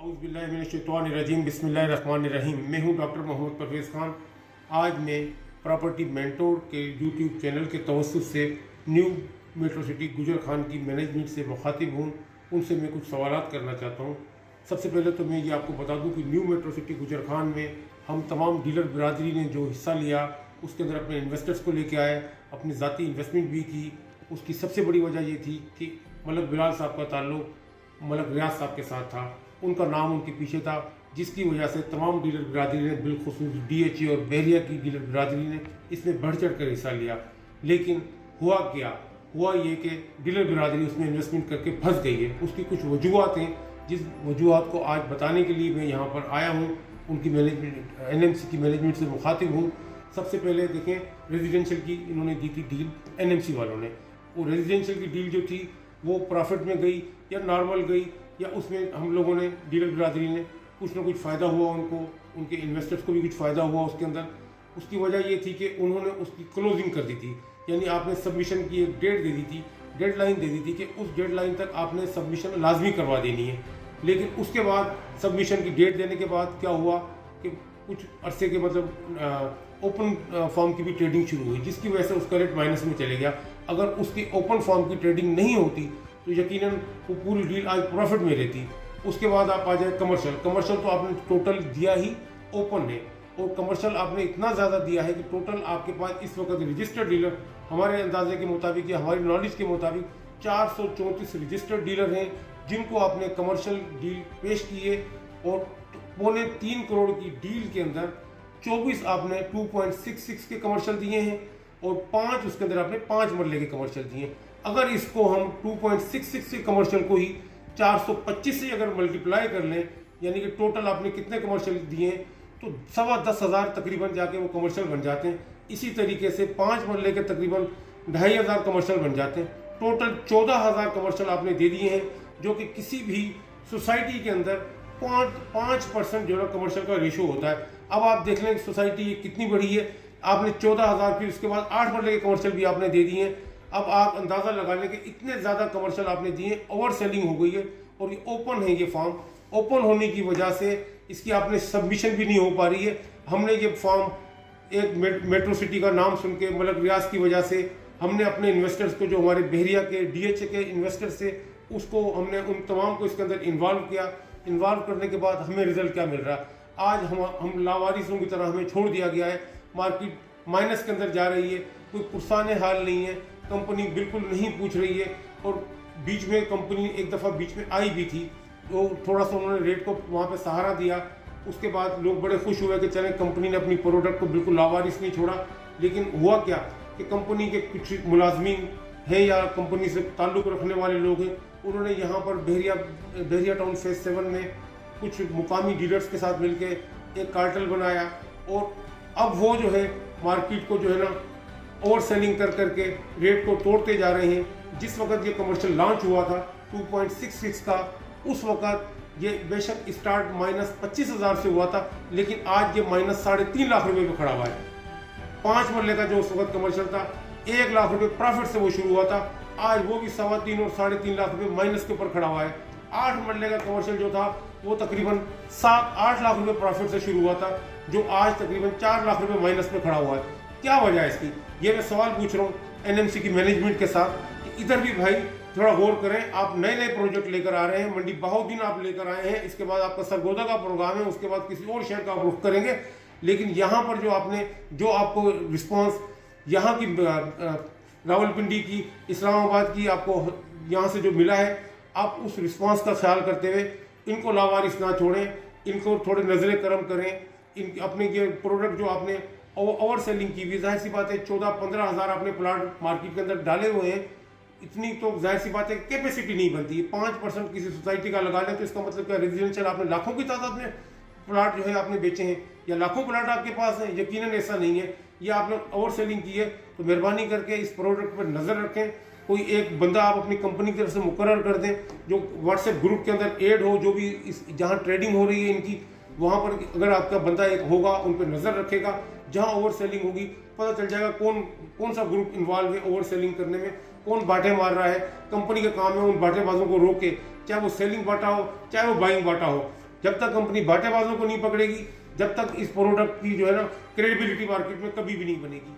औज़ुबिल्लाहिमिनश्शैतानिर्रजीम बिस्मिल्लाहिर्रहमानिर्रहीम। मैं हूं डॉक्टर मोहम्मद परवेज़ खान। आज मैं प्रॉपर्टी मेंटोर के यूट्यूब चैनल के तवस्सुत से न्यू मेट्रो सिटी गुजर खान की मैनेजमेंट से मुखातिब हूं। उनसे मैं कुछ सवालात करना चाहता हूं। सबसे पहले तो मैं ये आपको बता दूं कि न्यू मेट्रो सिटी गुजर खान में हम तमाम डीलर बिरादरी ने जो हिस्सा लिया उसके अंदर अपने इन्वेस्टर्स को लेके आए, अपनी ज़ाती इन्वेस्टमेंट भी की। उसकी सबसे बड़ी वजह ये थी कि मलक बिलाल साहब का ताल्लुक़ मलक रियाज साहब के साथ था, उनका नाम उनके पीछे था, जिसकी वजह से तमाम डीलर बिरादरी ने, बिलखुसूस DHA और बहरिया की डीलर बिरादरी ने इसमें बढ़ चढ़ कर हिस्सा लिया। लेकिन हुआ क्या? हुआ ये कि डीलर बिरादरी उसमें इन्वेस्टमेंट करके फंस गई है। उसकी कुछ वजूहत हैं, जिस वजूहत को आज बताने के लिए मैं यहाँ पर आया हूँ। उनकी मैनेजमेंट NMC की मैनेजमेंट से मुखातिब हूँ। सबसे पहले देखें, रेजिडेंशियल की इन्होंने दी थी डील NMC वालों ने। वो रेजिडेंशियल की डील जो थी वो प्रॉफिट में गई या नॉर्मल गई, या उसमें हम लोगों ने डीलर बिरादरी ने कुछ ना कुछ फ़ायदा हुआ, उनको, उनके इन्वेस्टर्स को भी कुछ फ़ायदा हुआ उसके अंदर। उसकी वजह ये थी कि उन्होंने उसकी क्लोजिंग कर दी थी, यानी आपने सबमिशन की एक डेट दे दी थी, डेडलाइन दे दी थी कि उस डेडलाइन तक आपने सबमिशन लाजमी करवा देनी है। लेकिन उसके बाद सबमिशन की डेट देने के बाद क्या हुआ कि कुछ अरसे के ओपन फॉर्म की भी ट्रेडिंग शुरू हुई, जिसकी वजह से उसका रेट माइनस में चले गया। अगर उसकी ओपन फॉर्म की ट्रेडिंग नहीं होती तो यकीनन वो पूरी डील आज प्रॉफिट में रहती। उसके बाद आप आ जाए कमर्शियल तो आपने टोटल दिया ही ओपन है, और कमर्शियल आपने इतना ज़्यादा दिया है कि टोटल आपके पास इस वक्त रजिस्टर्ड डीलर, हमारे अंदाजे के मुताबिक या हमारी नॉलेज के मुताबिक 434 रजिस्टर्ड डीलर हैं जिनको आपने कमर्शियल डील पेश की है। और 3.25 करोड़ की डील के अंदर 24 आपने 2.66 के कमर्शियल दिए हैं और 5 उसके अंदर आपने 5 मरले के कमर्शियल दिए हैं। अगर इसको हम 2.66 के कमर्शियल को ही 425 से अगर मल्टीप्लाई कर लें, यानी कि टोटल आपने कितने कमर्शियल दिए हैं, तो 10,15,000 तकरीबन जाके वो कमर्शियल बन जाते हैं। इसी तरीके से 5 मरले के तकरीबन 2,500 कमर्शियल बन जाते हैं। टोटल 14,000 कमर्शियल आपने दे दिए हैं, जो कि किसी भी सोसाइटी के अंदर 5% जो है कमर्शियल का रेशो होता है। अब आप देख लें सोसाइटी कितनी बड़ी है। आपने 14,000, फिर उसके बाद 8 मरले के कमर्शियल भी आपने दे दिए हैं। अब आप अंदाज़ा लगा लें कि इतने ज़्यादा कमर्शियल आपने दिए, ओवर सेलिंग हो गई है। और ये ओपन है, ये फॉर्म ओपन होने की वजह से इसकी आपने सबमिशन भी नहीं हो पा रही है। हमने ये फॉर्म एक मेट्रो सिटी का नाम सुन के मलक रियाज की वजह से हमने अपने इन्वेस्टर्स को, जो हमारे बहरिया के DHA के इन्वेस्टर्स थे, उसको हमने उन तमाम को इसके अंदर इन्वॉल्व किया। इन्वॉल्व करने के बाद हमें रिजल्ट क्या मिल रहा है? आज हम लावारिसों की तरह हमें छोड़ दिया गया है। मार्केट माइनस के अंदर जा रही है, कोई पुरसाने हाल नहीं है, कंपनी बिल्कुल नहीं पूछ रही है। और बीच में कंपनी एक दफ़ा बीच में आई भी थी, तो थोड़ा सा उन्होंने रेट को वहाँ पे सहारा दिया। उसके बाद लोग बड़े खुश हुए कि चलें, कंपनी ने अपनी प्रोडक्ट को बिल्कुल लावारिस नहीं छोड़ा। लेकिन हुआ क्या कि कंपनी के कुछ मुलाजमीन हैं या कंपनी से ताल्लुक़ रखने वाले लोग हैं, उन्होंने यहाँ पर बहरिया टाउन फेज 7 में कुछ मुकामी डीलर्स के साथ मिलकर एक कार्टेल बनाया। और अब वो जो है मार्केट को जो है ना ओवर सेलिंग कर करके रेट को तोड़ते जा रहे हैं। जिस वक्त ये कमर्शियल लॉन्च हुआ था 2.66 का, उस वक्त ये बेशक स्टार्ट माइनस 25,000 से हुआ था, लेकिन आज ये माइनस 3.5 लाख रुपए पे खड़ा हुआ है। 5 मरले का जो उस वक्त कमर्शियल था, 1 लाख रुपए प्रॉफिट से वो शुरू हुआ था, आज वो भी 3.25 और 3.5 लाख रुपए माइनस के ऊपर खड़ा हुआ है। 8 मरले का कमर्शियल जो था वो तकरीबन 7-8 लाख रुपए प्रॉफिट से शुरू हुआ था, जो आज तकरीबन 4 लाख रुपए माइनस में खड़ा हुआ है। क्या वजह है इसकी? ये मैं सवाल पूछ रहा हूँ NMC की मैनेजमेंट के साथ कि इधर भी भाई थोड़ा गौर करें। आप नए नए प्रोजेक्ट लेकर आ रहे हैं, मंडी बहाउद्दीन आप लेकर आए हैं, इसके बाद आपका सरगोदा का प्रोग्राम है, उसके बाद किसी और शहर का आप रुख करेंगे। लेकिन यहाँ पर जो आपको रिस्पॉन्स यहाँ की रावलपिंडी की, इस्लामाबाद की आपको यहाँ से जो मिला है, आप उस रिस्पॉन्स का ख्याल करते हुए इनको लावारिस ना छोड़ें, इनको थोड़े नजरे करम करें। इन अपने ये प्रोडक्ट जो आपने ओवर सेलिंग की भी, जाहिर सी बात है 14-15 हज़ार आपने प्लाट मार्केट के अंदर डाले हुए हैं, इतनी तो जाहिर सी बात है कैपेसिटी नहीं बनती है। 5% किसी सोसाइटी का लगा लें तो इसका मतलब क्या? रेजिडेंशियल आपने लाखों की तादाद में प्लाट जो है आपने बेचे हैं, या लाखों प्लाट आपके पास हैं। यकीनन ऐसा नहीं है, ये आपने ओवर सेलिंग की है। तो मेहरबानी करके इस प्रोडक्ट पर नज़र रखें। कोई एक बंदा आप अपनी कंपनी की तरफ से मुकर्रर कर दें, जो व्हाट्सएप ग्रुप के अंदर ऐड हो, जो भी जहाँ ट्रेडिंग हो रही है इनकी, वहाँ पर अगर आपका बंदा एक होगा, उन पर नज़र रखेगा। जहाँ ओवर सेलिंग होगी पता चल जाएगा कौन सा ग्रुप इन्वॉल्व है ओवर सेलिंग करने में, कौन बाटे मार रहा है। कंपनी का काम है उन बाटेबाजों को रोके, चाहे वो सेलिंग बाटा हो चाहे वो बाइंग बाटा हो। जब तक कंपनी बाटेबाजों को नहीं पकड़ेगी, जब तक इस प्रोडक्ट की जो है ना क्रेडिबिलिटी मार्केट में कभी भी नहीं बनेगी।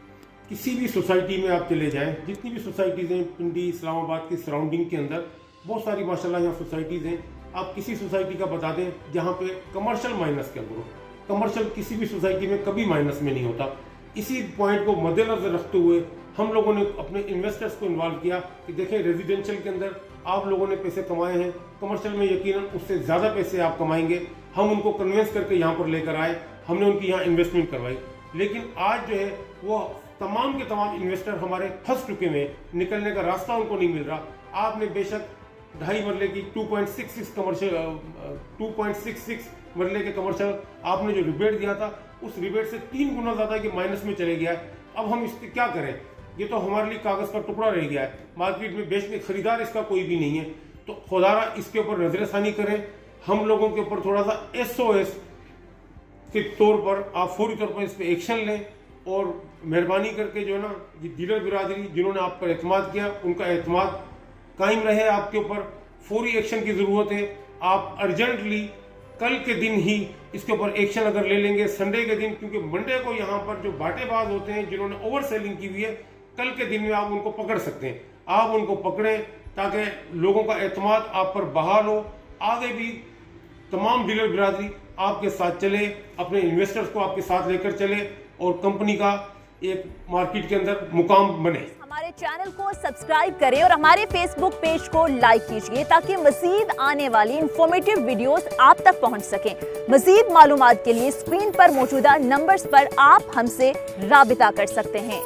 किसी भी सोसाइटी में आप चले जाएं, जितनी भी सोसाइटीज़ हैं पिंडी इस्लामाबाद की सराउंडिंग के अंदर, बहुत सारी माशाल्लाह यहाँ सोसाइटीज़ हैं। आप किसी सोसाइटी का बता दें जहाँ पे कमर्शियल माइनस के अंदर हो, कमर्शियल किसी भी सोसाइटी में कभी माइनस में नहीं होता। इसी पॉइंट को मद्देनजर रखते हुए हम लोगों ने अपने इन्वेस्टर्स को इन्वॉल्व किया कि देखें रेजिडेंशियल के अंदर आप लोगों ने पैसे कमाए हैं, कमर्शियल में यकीनन उससे ज़्यादा पैसे आप कमाएंगे। हम उनको कन्विंस करके यहाँ पर लेकर आए, हमने उनकी यहाँ इन्वेस्टमेंट करवाई। लेकिन आज जो है वो तमाम के तमाम इन्वेस्टर हमारे फंस चुके हैं, निकलने का रास्ता उनको नहीं मिल रहा। आपने बेशक 2.5 मरले की 2.66 कमर्शियल 2.66 मरले के कमर्शियल आपने जो रिबेट दिया था, उस रिबेट से 3 गुना ज़्यादा कि माइनस में चले गया है। अब हम इसके क्या करें? ये तो हमारे लिए कागज़ का टुकड़ा रह गया है, मार्केट में बेचने खरीदार इसका कोई भी नहीं है। तो खुदारा इसके ऊपर नजरसानी करें, हम लोगों के ऊपर थोड़ा सा SOS के तौर पर आप फौरी तौर पर इस पर एक्शन लें और मेहरबानी करके जो है ना ये डीलर बिरादरी जिन्होंने आप पर एतमाद किया, उनका एतमाद कायम रहे। आपके ऊपर फौरी एक्शन की ज़रूरत है। आप अर्जेंटली कल के दिन ही इसके ऊपर एक्शन अगर ले लेंगे, संडे के दिन, क्योंकि मंडे को यहाँ पर जो बाटेबाज होते हैं जिन्होंने ओवर सेलिंग की हुई है, कल के दिन में आप उनको पकड़ सकते हैं। आप उनको पकड़ें ताकि लोगों का एतमाद आप पर बहाल हो। आगे भी तमाम डीलर बिरादरी आपके साथ चले, अपने इन्वेस्टर्स को आपके साथ लेकर चले और कंपनी का एक मार्केट के अंदर मुकाम बने। हमारे चैनल को सब्सक्राइब करें और हमारे फेसबुक पेज को लाइक कीजिए ताकि मजीद आने वाली इंफॉर्मेटिव वीडियोस आप तक पहुंच सकें। मजीद मालूमात के लिए स्क्रीन पर मौजूदा नंबर्स पर आप हमसे राबिता कर सकते हैं।